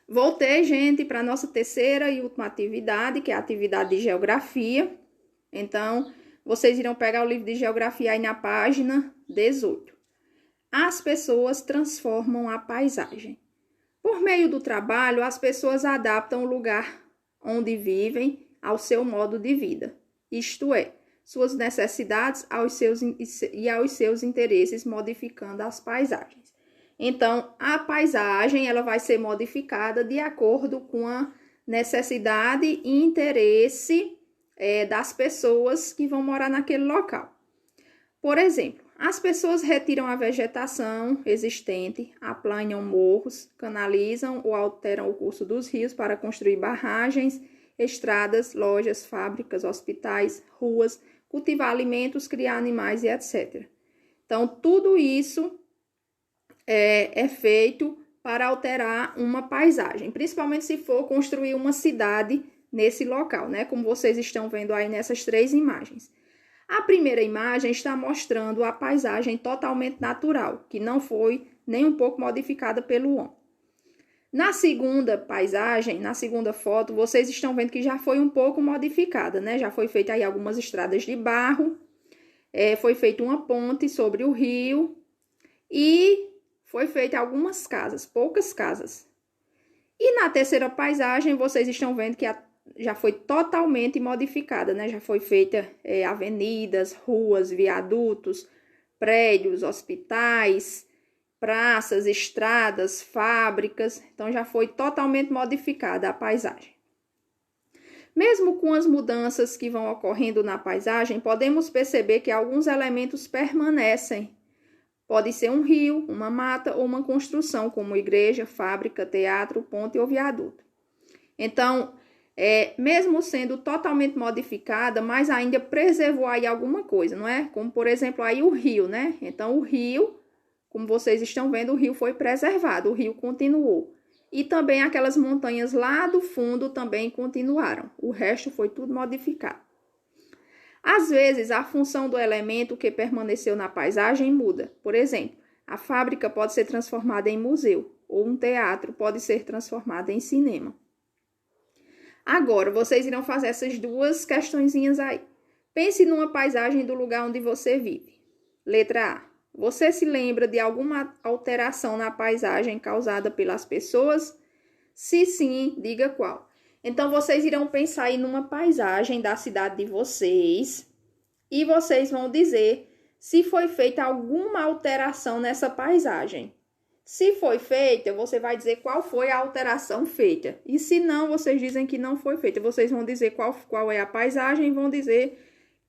Voltei, gente, para a nossa terceira e última atividade, que é a atividade de geografia. Então, vocês irão pegar o livro de geografia aí na página 18. As pessoas transformam a paisagem. Por meio do trabalho, as pessoas adaptam o lugar onde vivem ao seu modo de vida, isto é, suas necessidades aos seus interesses, modificando as paisagens. Então, a paisagem ela vai ser modificada de acordo com a necessidade e interesse das pessoas que vão morar naquele local. Por exemplo, as pessoas retiram a vegetação existente, aplanam morros, canalizam ou alteram o curso dos rios para construir barragens, estradas, lojas, fábricas, hospitais, ruas, cultivar alimentos, criar animais e etc. Então, tudo isso é feito para alterar uma paisagem, principalmente se for construir uma cidade nesse local, né? Como vocês estão vendo aí nessas três imagens. A primeira imagem está mostrando a paisagem totalmente natural, que não foi nem um pouco modificada pelo homem. Na segunda paisagem, na segunda foto, vocês estão vendo que já foi um pouco modificada, né? Já foi feita aí algumas estradas de barro, foi feita uma ponte sobre o rio e foi feita algumas casas, poucas casas. E na terceira paisagem, vocês estão vendo que já foi totalmente modificada, né? Já foi feita avenidas, ruas, viadutos, prédios, hospitais, praças, estradas, fábricas. Então, já foi totalmente modificada a paisagem. Mesmo com as mudanças que vão ocorrendo na paisagem, podemos perceber que alguns elementos permanecem. Pode ser um rio, uma mata ou uma construção, como igreja, fábrica, teatro, ponte ou viaduto. Então, mesmo sendo totalmente modificada, mas ainda preservou aí alguma coisa, não é? Como, por exemplo, aí o rio, né? Então, o rio, como vocês estão vendo, o rio foi preservado, o rio continuou. E também aquelas montanhas lá do fundo também continuaram. O resto foi tudo modificado. Às vezes, a função do elemento que permaneceu na paisagem muda. Por exemplo, a fábrica pode ser transformada em museu, ou um teatro pode ser transformado em cinema. Agora, vocês irão fazer essas duas questõezinhas aí. Pense numa paisagem do lugar onde você vive. Letra A. Você se lembra de alguma alteração na paisagem causada pelas pessoas? Se sim, diga qual. Então, vocês irão pensar aí numa paisagem da cidade de vocês e vocês vão dizer se foi feita alguma alteração nessa paisagem. Se foi feita, você vai dizer qual foi a alteração feita. E se não, vocês dizem que não foi feita. Vocês vão dizer qual é a paisagem e vão dizer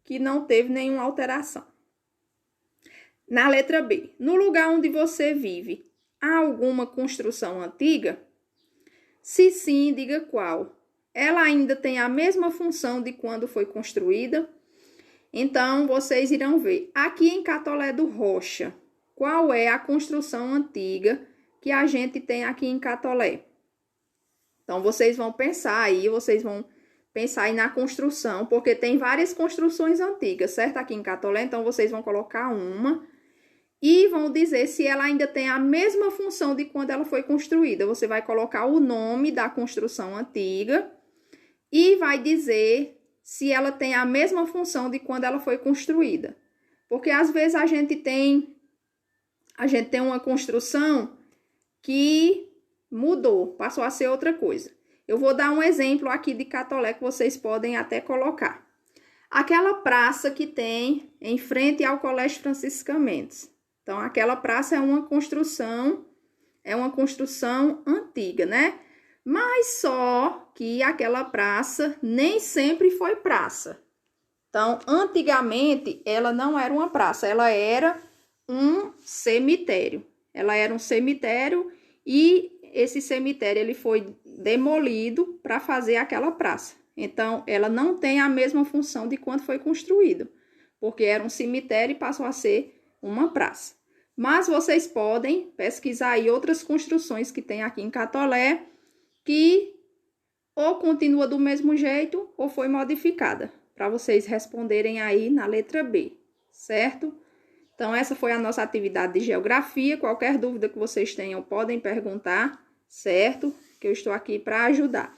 que não teve nenhuma alteração. Na letra B, no lugar onde você vive, há alguma construção antiga? Se sim, diga qual. Ela ainda tem a mesma função de quando foi construída? Então, vocês irão ver. Aqui em Catolé do Rocha, qual é a construção antiga que a gente tem aqui em Catolé? Então, vocês vão pensar aí na construção, porque tem várias construções antigas, certo? Aqui em Catolé, então vocês vão colocar uma e vão dizer se ela ainda tem a mesma função de quando ela foi construída. Você vai colocar o nome da construção antiga e vai dizer se ela tem a mesma função de quando ela foi construída. Porque às vezes a gente tem uma construção que mudou, passou a ser outra coisa. Eu vou dar um exemplo aqui de Catolé que vocês podem até colocar. Aquela praça que tem em frente ao Colégio Francisco Mendes. Então, aquela praça é uma construção antiga, né? Mas só que aquela praça nem sempre foi praça. Então, antigamente, ela não era uma praça, ela era um cemitério. Ela era um cemitério e esse cemitério ele foi demolido para fazer aquela praça. Então, ela não tem a mesma função de quando foi construído, porque era um cemitério e passou a ser uma praça. Mas vocês podem pesquisar aí outras construções que tem aqui em Catolé, que ou continua do mesmo jeito ou foi modificada, para vocês responderem aí na letra B, certo? Então, essa foi a nossa atividade de geografia. Qualquer dúvida que vocês tenham, podem perguntar, certo? que eu estou aqui para ajudar.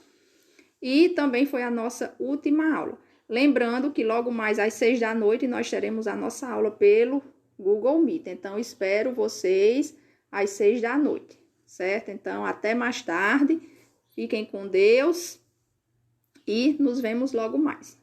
E também foi a nossa última aula. Lembrando que logo mais às 6 da noite nós teremos a nossa aula pelo Google Meet. Então, espero vocês às 6 da noite, certo? Então, até mais tarde. Fiquem com Deus e nos vemos logo mais.